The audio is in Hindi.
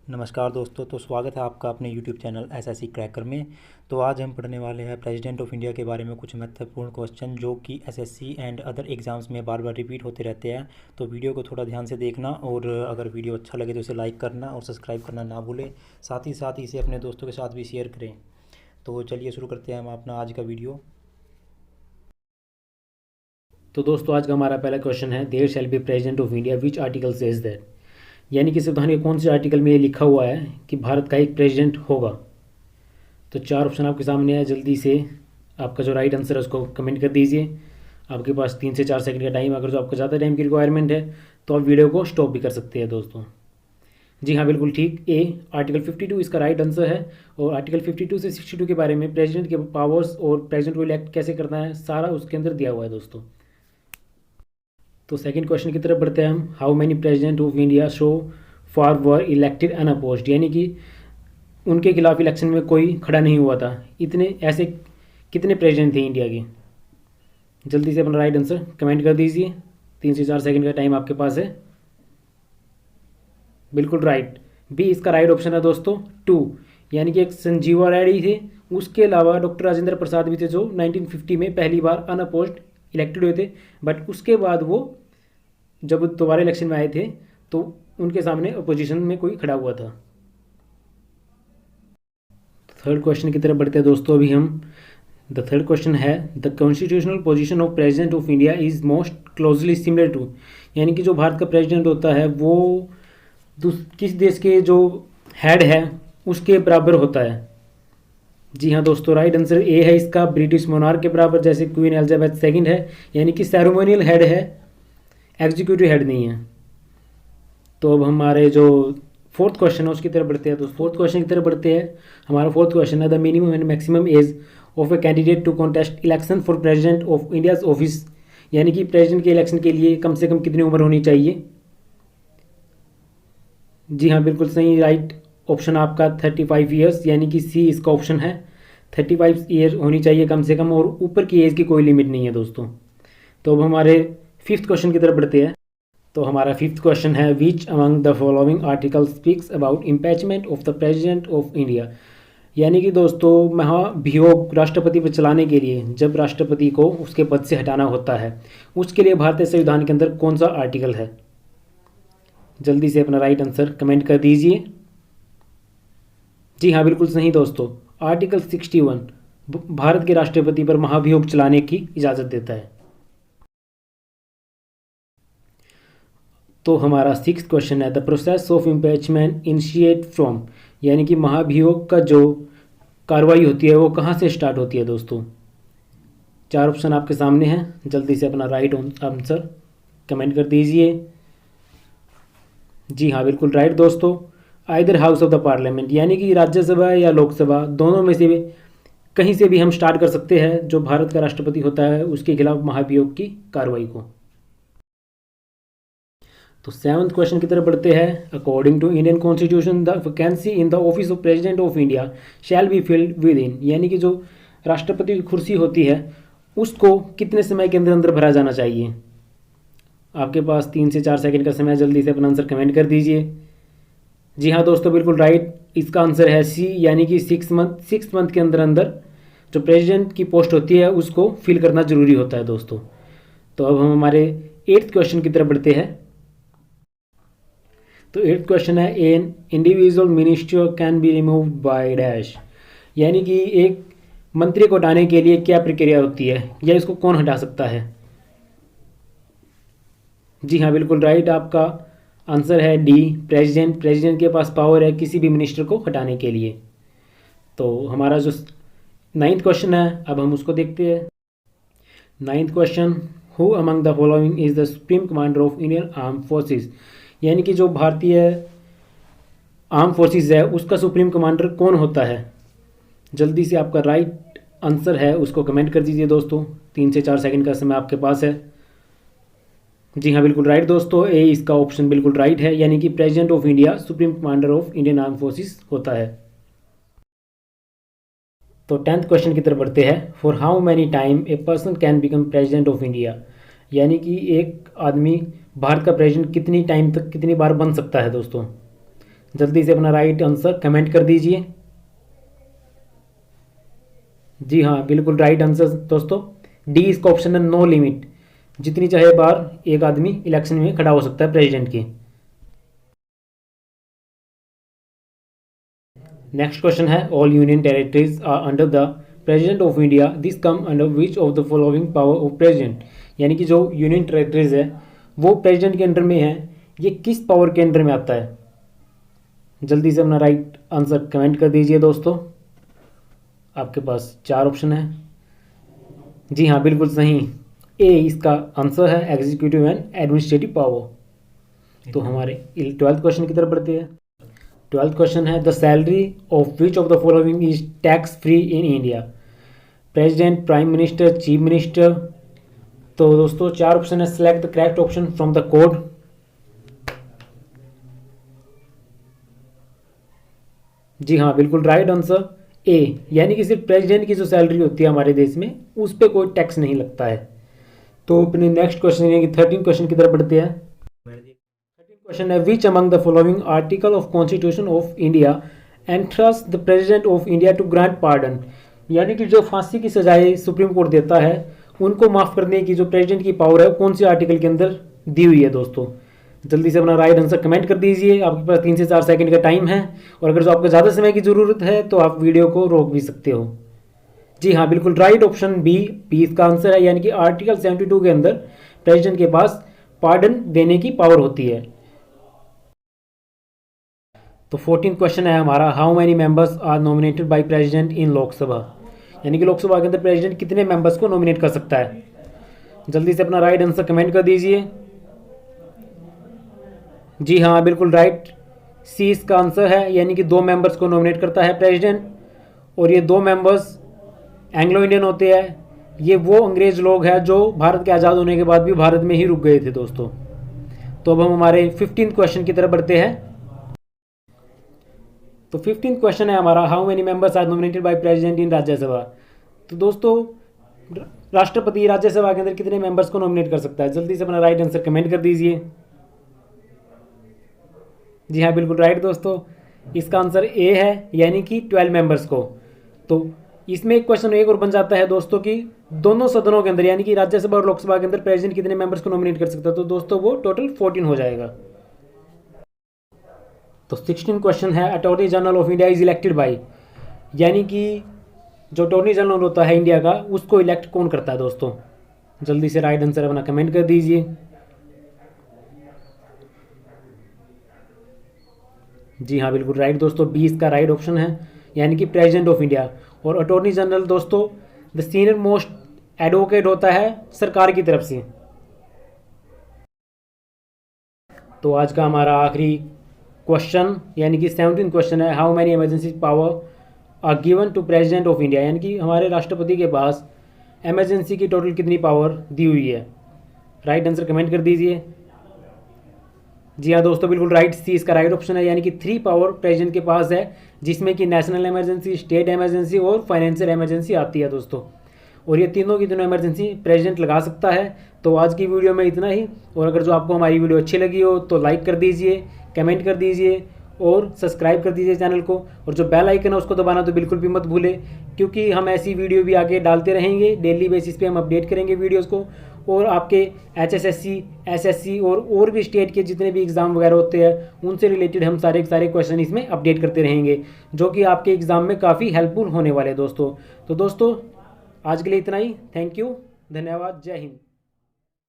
नमस्कार दोस्तों। तो स्वागत है आपका अपने YouTube चैनल एसएससी क्रैकर में। तो आज हम पढ़ने वाले हैं प्रेसिडेंट ऑफ इंडिया के बारे में कुछ महत्वपूर्ण क्वेश्चन जो कि एसएससी एंड अदर एग्ज़ाम्स में बार बार रिपीट होते रहते हैं। तो वीडियो को थोड़ा ध्यान से देखना और अगर वीडियो अच्छा लगे तो इसे लाइक करना और सब्सक्राइब करना ना भूलें। साथ ही इसे अपने दोस्तों के साथ भी शेयर करें। तो चलिए शुरू करते हैं हम अपना आज का वीडियो। तो दोस्तों आज का हमारा पहला क्वेश्चन है, there shall be president of India which article says that. यानी कि संविधान के कौन से आर्टिकल में ये लिखा हुआ है कि भारत का एक प्रेसिडेंट होगा। तो चार ऑप्शन आपके सामने है, जल्दी से आपका जो राइट आंसर है उसको कमेंट कर दीजिए। आपके पास 3 से 4 सेकंड का टाइम, अगर जो आपको ज़्यादा टाइम की रिक्वायरमेंट है तो आप वीडियो को स्टॉप भी कर सकते हैं दोस्तों। जी हाँ, बिल्कुल ठीक, ए आर्टिकल 52 इसका राइट आंसर है। और आर्टिकल 52 से 62 के बारे में प्रेसिडेंट के पावर्स और प्रेसिडेंट को इलेक्ट कैसे करना है सारा उसके अंदर दिया हुआ है दोस्तों। तो सेकंड क्वेश्चन की तरफ बढ़ते हैं हम। How many president of India show for were elected unopposed, यानी कि उनके खिलाफ इलेक्शन में कोई खड़ा नहीं हुआ था। इतने ऐसे कितने प्रेसिडेंट थे इंडिया के। जल्दी से अपना राइट आंसर कमेंट कर दीजिए। 3 से 4 सेकंड का टाइम आपके पास है। बिल्कुल राइट, बी इसका राइट ऑप्शन है दोस्तों, 2। यानी कि एक संजीवा रेड्डी थे, उसके अलावा डॉक्टर राजेंद्र प्रसाद भी थे जो 1950 में पहली बार अनअपोज्ड इलेक्टेड हुए थे। बट उसके बाद वो जब दोबारा इलेक्शन में आए थे तो उनके सामने अपोजिशन में कोई खड़ा हुआ था। थर्ड क्वेश्चन की तरफ बढ़ते हैं दोस्तों अभी हम। द थर्ड क्वेश्चन है, the constitutional position of president of India is most closely similar to, यानी कि जो भारत का प्रेसिडेंट होता है वो किस देश के जो हेड है उसके बराबर होता है। जी हाँ दोस्तों, राइट आंसर ए है इसका, ब्रिटिश मोनार्क के बराबर, जैसे क्वीन एलिजाबेथ सेकंड है। यानी कि सेरेमोनियल हेड है, एग्जीक्यूटिव हेड नहीं है। तो अब हमारे जो फोर्थ क्वेश्चन है उसकी तरफ बढ़ते हैं। तो फोर्थ क्वेश्चन की तरफ बढ़ते हैं। हमारा फोर्थ क्वेश्चन है, the minimum and maximum age of a candidate to contest election for president of India's office, यानी कि प्रेसिडेंट के इलेक्शन के लिए कम से कम कितनी उम्र होनी चाहिए। जी हाँ बिल्कुल सही, राइट ऑप्शन आपका 35 ईयर्स, यानी कि सी इसका ऑप्शन है। 35 ईयर होनी चाहिए कम से कम, और ऊपर की एज की कोई लिमिट नहीं है दोस्तों। तो अब हमारे फिफ्थ क्वेश्चन की तरफ बढ़ते हैं। तो हमारा फिफ्थ क्वेश्चन है, which among the following article speaks about impeachment of the president of India. यानी कि दोस्तों महाभियोग राष्ट्रपति पर चलाने के लिए जब राष्ट्रपति को उसके पद से हटाना होता है उसके लिए भारतीय संविधान के अंदर कौन सा आर्टिकल है। जल्दी से अपना राइट आंसर कमेंट कर दीजिए। जी हाँ बिल्कुल सही दोस्तों, आर्टिकल 61 भारत के राष्ट्रपति पर महाभियोग चलाने की इजाज़त देता है। तो हमारा सिक्स्थ क्वेश्चन है, the process of impeachment initiate from, यानी कि महाभियोग का जो कार्रवाई होती है वो कहाँ से स्टार्ट होती है दोस्तों। चार ऑप्शन आपके सामने हैं, जल्दी से अपना राइट आंसर कमेंट कर दीजिए। जी हाँ बिल्कुल राइट दोस्तों, either house of the parliament, यानी कि राज्यसभा या लोकसभा दोनों में से भी कहीं से भी हम स्टार्ट कर सकते हैं जो भारत का राष्ट्रपति होता है उसके खिलाफ महाभियोग की कार्रवाई को। तो सेवंथ क्वेश्चन की तरफ बढ़ते हैं। According to Indian constitution the vacancy in the office of president of India shall be filled within, यानी कि जो राष्ट्रपति की कुर्सी होती है उसको कितने समय के अंदर अंदर भरा जाना चाहिए। आपके पास 3 से 4 सेकंड का समय, जल्दी से अपना आंसर कमेंट कर दीजिए। जी हाँ दोस्तों बिल्कुल राइट, इसका आंसर है सी, यानी कि 6 मंथ के अंदर अंदर जो प्रेसिडेंट की पोस्ट होती है उसको फिल करना जरूरी होता है दोस्तों। तो अब हम हमारे एट्थ क्वेश्चन की तरफ बढ़ते हैं। तो एट्थ क्वेश्चन है, an individual minister can be removed by dash, यानी कि एक मंत्री को हटाने के लिए क्या प्रक्रिया होती है या इसको कौन हटा सकता है। जी हाँ बिल्कुल राइट, आपका आंसर है डी, प्रेसिडेंट। प्रेसिडेंट के पास पावर है किसी भी मिनिस्टर को हटाने के लिए। तो हमारा जो नाइन्थ क्वेश्चन है अब हम उसको देखते हैं। Ninth question, who among the following is the supreme commander of Indian arm forces, यानी कि जो भारतीय आर्म फोर्सेस है उसका सुप्रीम कमांडर कौन होता है। जल्दी से आपका राइट आंसर है उसको कमेंट कर दीजिए दोस्तों। 3 से 4 सेकंड का समय आपके पास है। जी हाँ बिल्कुल राइट दोस्तों, ए इसका ऑप्शन बिल्कुल राइट है, यानी कि president of India supreme commander of Indian arm forces होता है। तो 10th क्वेश्चन की तरफ बढ़ते हैं। For how many time a person can become president of India, यानी कि एक आदमी भारत का प्रेसिडेंट कितनी टाइम तक कितनी बार बन सकता है दोस्तों। जल्दी से अपना राइट आंसर कमेंट कर दीजिए। जी हाँ, बिल्कुल राइट आंसर दोस्तों डी इसका ऑप्शन है, नो लिमिट। जितनी चाहे बार एक आदमी इलेक्शन में खड़ा हो सकता है प्रेसिडेंट के। नेक्स्ट क्वेश्चन है, all union territories are under the president of India, this come under which of the following power of president. यानी कि जो यूनियन टेरिटरीज है वो प्रेसिडेंट के अंडर में है, ये किस पावर के अंडर में आता है। जल्दी से अपना राइट आंसर कमेंट कर दीजिए दोस्तों। आपके पास 4 ऑप्शन है। जी हाँ, बिल्कुल सही, ए इसका आंसर है, एग्जीक्यूटिव एंड एडमिनिस्ट्रेटिव पावर। तो हमारे 12th क्वेश्चन की तरफ बढ़ते हैं। 12th क्वेश्चन है, the salary of which of the following is tax free in India, president, prime minister, chief minister. तो दोस्तों 4 ऑप्शन है, select the correct option from the code. जी हाँ, बिल्कुल राइट आंसर ए, यानी कि सिर्फ प्रेसिडेंट की जो सैलरी होती है हमारे देश में उस पर कोई टैक्स नहीं लगता है। तो अपने नेक्स्ट क्वेश्चन यानी कि 13 क्वेश्चन की तरफ बढ़ते हैं। 13 क्वेश्चन है, which among the following article of constitution of India entrust the president of India to grant pardon. यानी कि जो फांसी की सजाएं सुप्रीम कोर्ट देता है उनको माफ़ करने की जो प्रेसिडेंट की पावर है कौन से आर्टिकल के अंदर दी हुई है दोस्तों। जल्दी से अपना राइट आंसर कमेंट कर दीजिए। आपके पास 3 से 4 सेकंड का टाइम है, और अगर जो आपको ज़्यादा समय की ज़रूरत है तो आप वीडियो को रोक भी सकते हो। जी हाँ, बिल्कुल राइट ऑप्शन बी इसका आंसर है, यानी कि आर्टिकल 72 के अंदर प्रेसिडेंट के पास पार्डन देने की पावर होती है। तो 14th क्वेश्चन है हमारा, how many members are nominated by president in Lok Sabha. यानी कि लोकसभा के अंदर प्रेसिडेंट कितने मेंबर्स को नॉमिनेट कर सकता है। जल्दी से अपना राइट आंसर कमेंट कर दीजिए। जी हाँ, बिल्कुल राइट, सी इसका आंसर है, यानी कि 2 मेंबर्स को नॉमिनेट करता है प्रेसिडेंट, और ये 2 मेंबर्स एंग्लो इंडियन होते हैं। ये वो अंग्रेज लोग हैं जो भारत के आज़ाद होने के बाद भी भारत में ही रुक गए थे दोस्तों। तो अब हम हमारे 15th क्वेश्चन की तरफ बढ़ते हैं। तो 15th क्वेश्चन है हमारा, how many members are nominated by president in Rajya Sabha. तो दोस्तों राष्ट्रपति राज्यसभा के अंदर कितने मेंबर्स को नॉमिनेट कर सकता है। जल्दी से अपना राइट आंसर कमेंट कर दीजिए। जी हाँ, बिल्कुल राइट दोस्तों, इसका आंसर ए है, यानी कि 12 मेंबर्स को। तो इसमें एक क्वेश्चन एक और बन जाता है दोस्तों कि दोनों सदनों के अंदर यानी कि राज्यसभा और लोकसभा के अंदर प्रेसिडेंट कितने मेंबर्स को नॉमिनेट कर सकता है। तो दोस्तों वो टोटल 14 हो जाएगा। तो 16 क्वेश्चन है, attorney general of India is elected by, यानी कि जो अटॉर्नी जनरल होता है इंडिया का उसको इलेक्ट कौन करता है दोस्तों। जल्दी से राइट आंसर अपना कमेंट कर दीजिए। जी हाँ, बिल्कुल राइट दोस्तों, बी इसका राइट ऑप्शन है, यानी कि प्रेसिडेंट ऑफ इंडिया। और अटॉर्नी जनरल दोस्तों द सीनियर मोस्ट एडवोकेट होता है सरकार की तरफ से। तो आज का हमारा आखिरी क्वेश्चन यानी कि 17 क्वेश्चन है, how many emergency power are given to president of India. यानी कि हमारे राष्ट्रपति के पास इमरजेंसी की टोटल कितनी पावर दी हुई है। राइट आंसर कमेंट कर दीजिए। जी हाँ दोस्तों, बिल्कुल राइट, सी इसका राइट ऑप्शन है, यानी कि 3 पावर प्रेसिडेंट के पास है, जिसमें कि नेशनल इमरजेंसी, स्टेट इमरजेंसी और फाइनेंशियल इमरजेंसी आती है दोस्तों। और ये तीनों की तीनों इमरजेंसी प्रेसिडेंट लगा सकता है। तो आज की वीडियो में इतना ही, और अगर जो आपको हमारी वीडियो अच्छी लगी हो तो लाइक कर दीजिए, कमेंट कर दीजिए और सब्सक्राइब कर दीजिए चैनल को, और जो बेल आइकन है उसको दबाना तो बिल्कुल भी मत भूलें, क्योंकि हम ऐसी वीडियो भी आगे डालते रहेंगे। डेली बेसिस पे हम अपडेट करेंगे वीडियोस को, और आपके HSSC, SSC और भी स्टेट के जितने भी एग्ज़ाम वगैरह होते हैं उनसे रिलेटेड हम सारे क्वेश्चन इसमें अपडेट करते रहेंगे, जो कि आपके एग्ज़ाम में काफ़ी हेल्पफुल होने वाले हैं दोस्तों। तो दोस्तों आज के लिए इतना ही, थैंक यू, धन्यवाद, जय हिंद।